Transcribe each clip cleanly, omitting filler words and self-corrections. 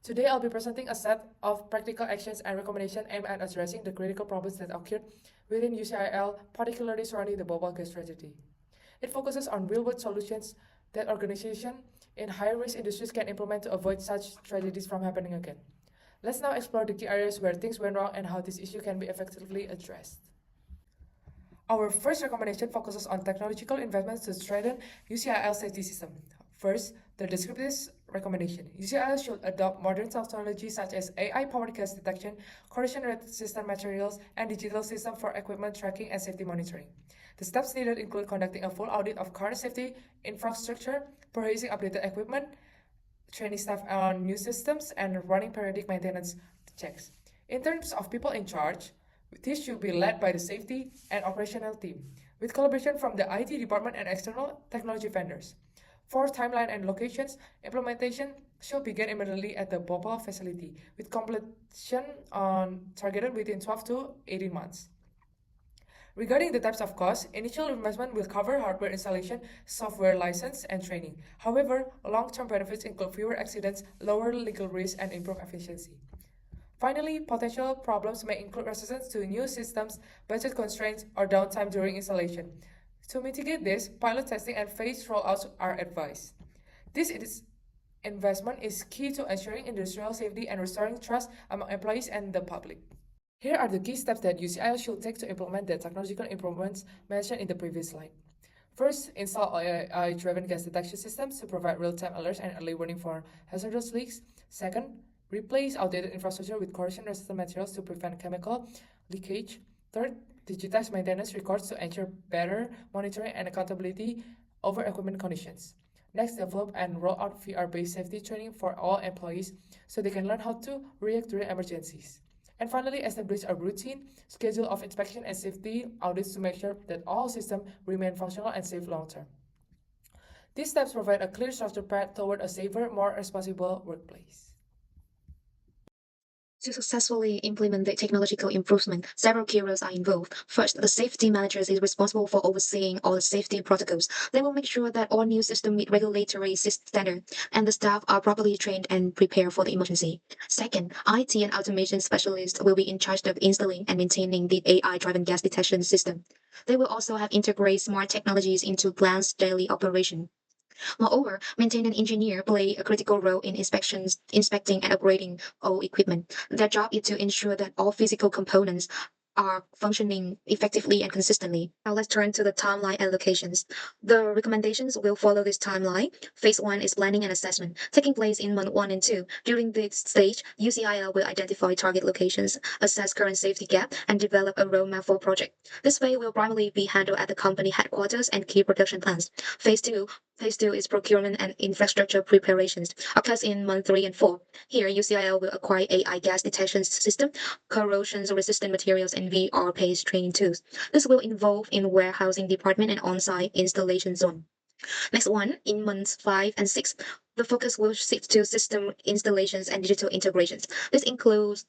Today, I'll be presenting a set of practical actions and recommendations aimed at addressing the critical problems that occurred within UCIL, particularly surrounding the bubble gas tragedy. It focuses on real-world solutions that organizations in high-risk industries can implement to avoid such tragedies from happening again. Let's now explore the key areas where things went wrong and how this issue can be effectively addressed. Our first recommendation focuses on technological investments to strengthen UCIL safety system. First, the descriptive recommendation. UCIL should adopt modern technology such as AI-powered gas detection, corrosion-resistant materials, and digital system for equipment tracking and safety monitoring. The steps needed include conducting a full audit of current safety infrastructure, purchasing updated equipment, training staff on new systems, and running periodic maintenance checks. In terms of people in charge, this should be led by the safety and operational team, with collaboration from the IT department and external technology vendors. For timeline and locations, implementation should begin immediately at the Bhopal facility, with completion targeted within 12 to 18 months. Regarding the types of costs, initial investment will cover hardware installation, software license, and training. However, long-term benefits include fewer accidents, lower legal risk, and improved efficiency. Finally, potential problems may include resistance to new systems, budget constraints, or downtime during installation. To mitigate this, pilot testing and phased rollouts are advised. This investment is key to ensuring industrial safety and restoring trust among employees and the public. Here are the key steps that UCIL should take to implement the technological improvements mentioned in the previous slide. First, install AI-driven gas detection systems to provide real-time alerts and early warning for hazardous leaks. Second, replace outdated infrastructure with corrosion-resistant materials to prevent chemical leakage. Third, digitize maintenance records to ensure better monitoring and accountability over equipment conditions. Next, develop and roll out VR-based safety training for all employees so they can learn how to react during emergencies. And finally, establish a routine schedule of inspection and safety audits to make sure that all systems remain functional and safe long-term. These steps provide a clear structured path toward a safer, more responsible workplace. To successfully implement the technological improvement, several key roles are involved. First, the safety manager is responsible for overseeing all the safety protocols. They will make sure that all new systems meet regulatory standards and the staff are properly trained and prepared for the emergency. Second, IT and automation specialists will be in charge of installing and maintaining the AI-driven gas detection system. They will also have integrated smart technologies into plants' daily operation. Moreover, maintenance engineers play a critical role in inspecting and upgrading all equipment. Their job is to ensure that all physical components are functioning effectively and consistently. Now let's turn to the timeline and locations. The recommendations will follow this timeline. Phase 1 is planning and assessment, taking place in month 1 and 2. During this stage, UCIL will identify target locations, assess current safety gap, and develop a roadmap for project. This phase will primarily be handled at the company headquarters and key production plants. Phase 2 is procurement and infrastructure preparations, occurs in month 3 and 4. Here, UCIL will acquire AI gas detection system, corrosion-resistant materials, and VR-based training tools. This will involve in warehousing department and on-site installation zone. Next one, in months 5 and 6, the focus will shift to system installations and digital integrations. This includes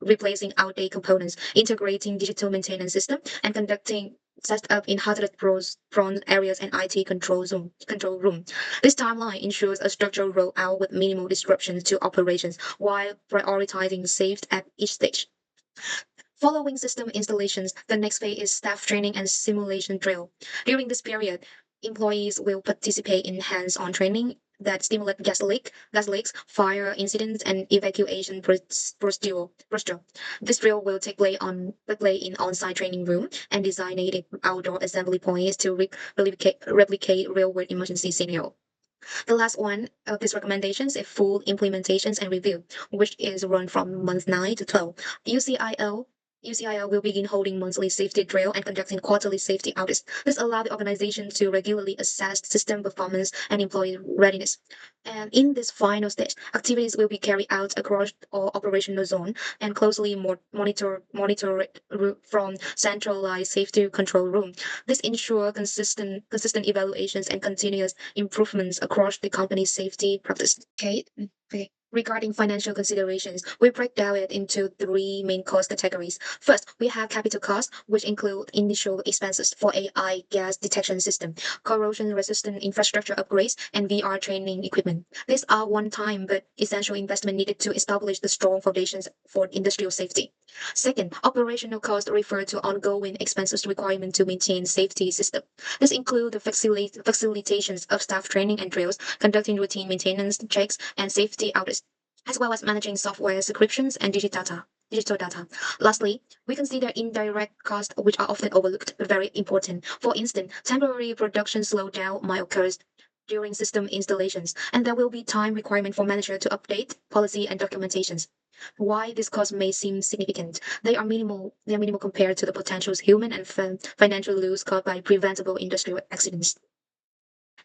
replacing outdated components, integrating digital maintenance system, and conducting set up in hazard-prone areas and IT control room. This timeline ensures a structural rollout with minimal disruptions to operations while prioritizing safety at each stage. Following system installations, the next phase is staff training and simulation drill. During this period, employees will participate in hands-on training that stimulate gas leaks, fire incidents, and evacuation procedure. This drill will take place in on-site training room and designated outdoor assembly points to replicate real-world emergency scenario. The last one of these recommendations is full implementations and review, which is run from month 9 to 12. UCIL will begin holding monthly safety drill and conducting quarterly safety audits. This allows the organization to regularly assess system performance and employee readiness. And in this final stage, activities will be carried out across all operational zones and closely monitor it from centralized safety control room. This ensures consistent evaluations and continuous improvements across the company's safety practice. Okay. Regarding financial considerations, we break down it into three main cost categories. First, we have capital costs, which include initial expenses for AI gas detection system, corrosion-resistant infrastructure upgrades, and VR training equipment. These are one-time but essential investment needed to establish the strong foundations for industrial safety. Second, operational costs refer to ongoing expenses requirement to maintain safety system. This include the facilitations of staff training and drills, conducting routine maintenance checks and safety audits, as well as managing software subscriptions and digital data. Lastly, we consider indirect costs, which are often overlooked but very important. For instance, temporary production slowdown might occur during system installations, and there will be time requirement for manager to update policy and documentations. Why these costs may seem significant, they are minimal compared to the potential human and financial loss caused by preventable industrial accidents.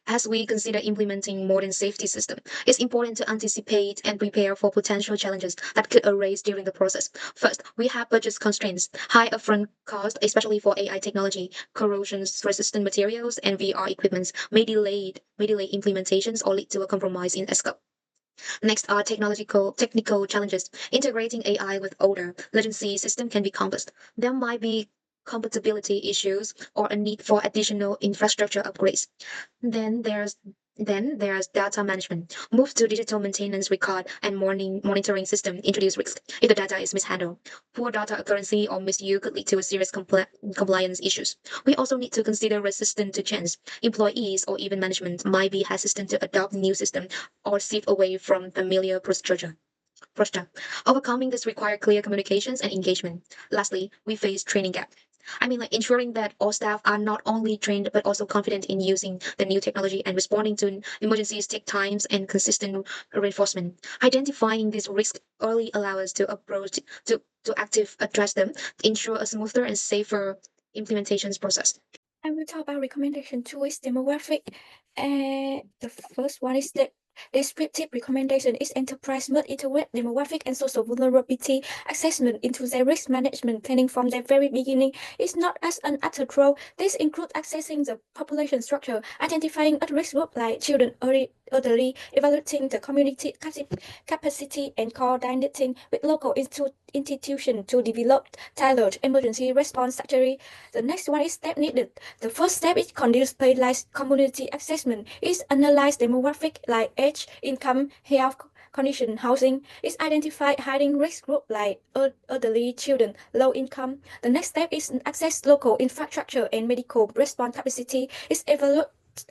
As we consider implementing modern safety systems, it's important to anticipate and prepare for potential challenges that could arise during the process. First, we have budget constraints, high upfront cost, especially for AI technology, corrosion-resistant materials, and VR equipments may delay implementations or lead to a compromise in scope. Next are technical challenges. Integrating AI with older legacy system can be complex. There might be compatibility issues or a need for additional infrastructure upgrades. Then there's then there's data management. Move to digital maintenance record and monitoring system introduce risk if the data is mishandled. Poor data accuracy or misuse could lead to serious compliance issues. We also need to consider resistance to change. Employees or even management might be hesitant to adopt new system or shift away from familiar procedure. Overcoming this requires clear communications and engagement. Lastly, we face training gap. Like ensuring that all staff are not only trained but also confident in using the new technology and responding to emergencies take times and consistent reinforcement. Identifying these risks early allow us to approach to active address them to ensure a smoother and safer implementations process. I will talk about recommendation towards demographic. The first one is the descriptive recommendation is enterprise must integrate demographic and social vulnerability assessment into their risk management planning from the very beginning. It's not as an afterthought. This includes assessing the population structure, identifying at-risk groups like children, elderly, evaluating the community capacity, and coordinating with local institutions to develop tailored emergency response strategy. The next one is step needed. The first step is conduct baseline community assessment. Is analyze demographic like age, income, health condition, housing. Is identify hiding risk group like elderly, children, low income. The next step is access local infrastructure and medical response capacity. Is evaluate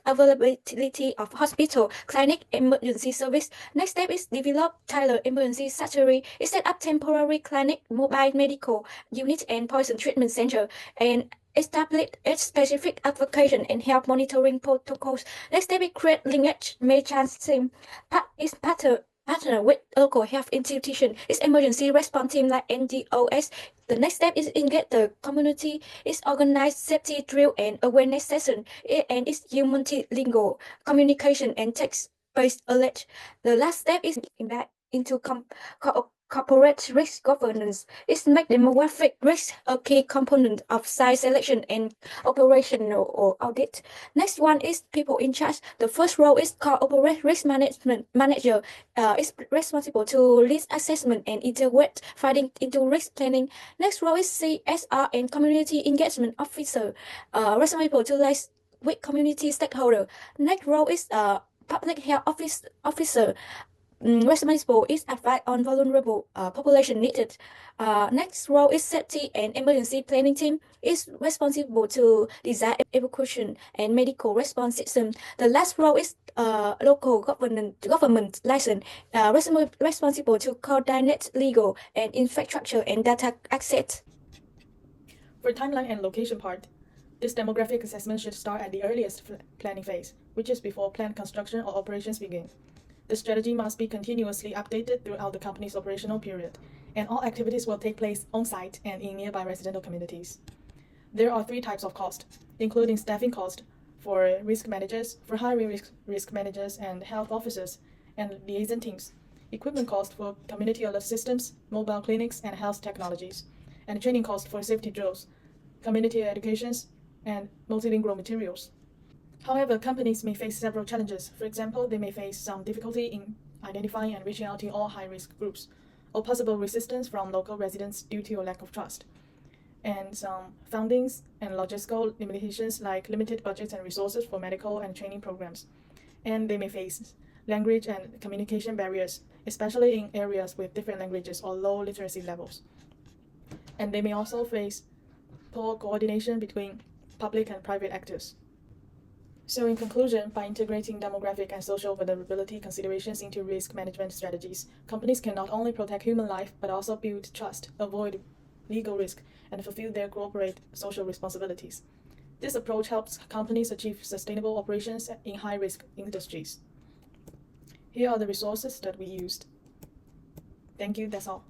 availability of hospital, clinic, emergency service. Next step is develop tailored emergency strategy. Is set up temporary clinic, mobile medical unit, and poison treatment center, and establish age-specific application and health monitoring protocols. Next step is create linkage mechanism. Partner with local health institution. Is emergency response team like NGOS. The next step is engage the community. Is organize safety drill and awareness session. And is use multilingual communication and text-based alert. The last step is back into corporate risk governance. Is make demographic risk a key component of site selection and operational or audit. Next one is people in charge. The first role is corporate risk management manager. Is responsible to risk assessment and integrate finding into risk planning. Next role is CSR and community engagement officer. Responsible to liaise with community stakeholder. Next role is public health officer. Responsible is advice on vulnerable population needed. Next role is safety and emergency planning team is responsible to design evacuation and medical response system. The last role is local government license, responsible to coordinate legal and infrastructure and data access. For timeline and location part, this demographic assessment should start at the earliest planning phase, which is before plant construction or operations begin. The strategy must be continuously updated throughout the company's operational period, and all activities will take place on-site and in nearby residential communities. There are three types of cost, including staffing cost for risk managers, for hiring risk managers and health officers, and liaison teams, equipment cost for community alert systems, mobile clinics, and health technologies, and training cost for safety drills, community educations, and multilingual materials. However, companies may face several challenges. For example, they may face some difficulty in identifying and reaching out to all high-risk groups, or possible resistance from local residents due to a lack of trust, and some fundings and logistical limitations like limited budgets and resources for medical and training programs. And they may face language and communication barriers, especially in areas with different languages or low literacy levels. And they may also face poor coordination between public and private actors. So in conclusion, by integrating demographic and social vulnerability considerations into risk management strategies, companies can not only protect human life, but also build trust, avoid legal risk, and fulfill their corporate social responsibilities. This approach helps companies achieve sustainable operations in high-risk industries. Here are the resources that we used. Thank you, that's all.